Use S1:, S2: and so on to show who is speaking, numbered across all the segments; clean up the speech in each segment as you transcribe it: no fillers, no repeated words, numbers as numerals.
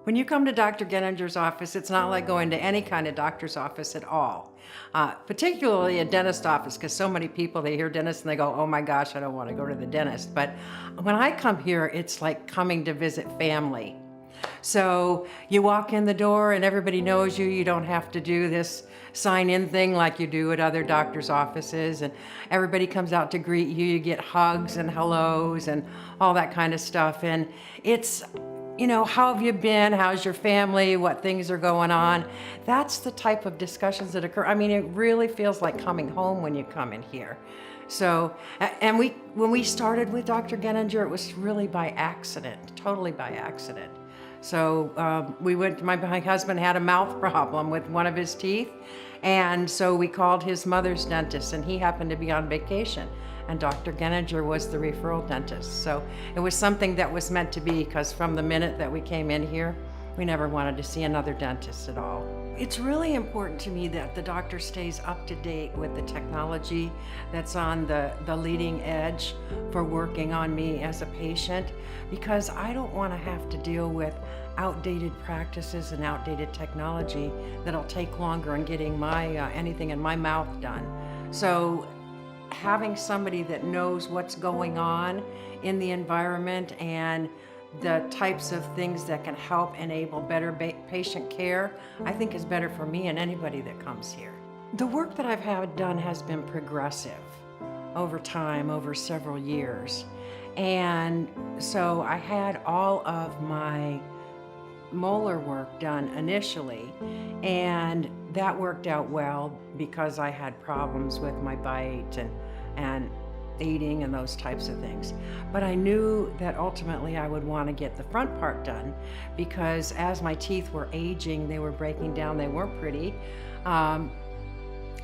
S1: When you come to Dr. Genninger's office, it's not like going to any kind of doctor's office at all, particularly a dentist office, because so many people, they hear dentist and they go, oh my gosh, I don't want to go to the dentist. But when I come here, it's like coming to visit family. So you walk in the door and everybody knows you. You don't have to do this sign-in thing like you do at other doctor's offices, and everybody comes out to greet you. You get hugs and hellos and all that kind of stuff. And it's, you know, how have you been? How's your family? What things are going on? That's the type of discussions that occur. I mean, it really feels like coming home when you come in here. So, and when we started with Dr. Genninger, it was really by accident, totally by accident. So my husband had a mouth problem with one of his teeth, and so we called his mother's dentist, and he happened to be on vacation, and Dr. Genninger was the referral dentist. So it was something that was meant to be, because from the minute that we came in here, we never wanted to see another dentist at all. It's really important to me that the doctor stays up to date with the technology that's on the leading edge for working on me as a patient, because I don't want to have to deal with outdated practices and outdated technology that'll take longer in getting my anything in my mouth done. So having somebody that knows what's going on in the environment and the types of things that can help enable better patient care, I think is better for me and anybody that comes here. The work that I've had done has been progressive over time, over several years. And so I had all of my molar work done initially, and that worked out well because I had problems with my bite and eating and those types of things. But I knew that ultimately I would want to get the front part done, because as my teeth were aging, they were breaking down, they weren't pretty.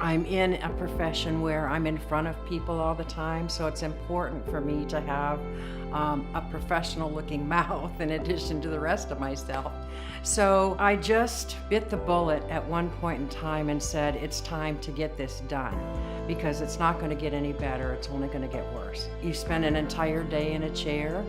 S1: I'm in a profession where I'm in front of people all the time, so it's important for me to have a professional looking mouth in addition to the rest of myself. So I just bit the bullet at one point in time and said, it's time to get this done, because it's not going to get any better, it's only going to get worse. You spend an entire day in a chair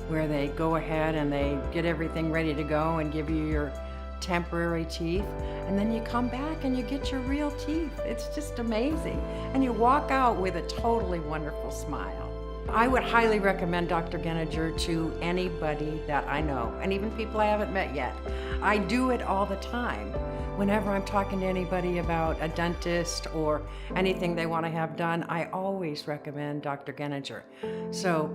S1: where they go ahead and they get everything ready to go and give you your temporary teeth, and then you come back and you get your real teeth. It's just amazing. And you walk out with a totally wonderful smile. I would highly recommend Dr. Genninger to anybody that I know, and even people I haven't met yet. I do it all the time. Whenever I'm talking to anybody about a dentist or anything they want to have done, I always recommend Dr. Genninger. So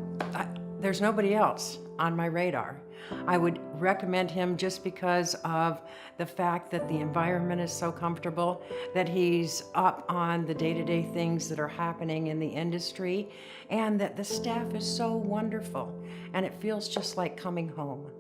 S1: there's nobody else on my radar. I would recommend him just because of the fact that the environment is so comfortable, that he's up on the day-to-day things that are happening in the industry, and that the staff is so wonderful, and it feels just like coming home.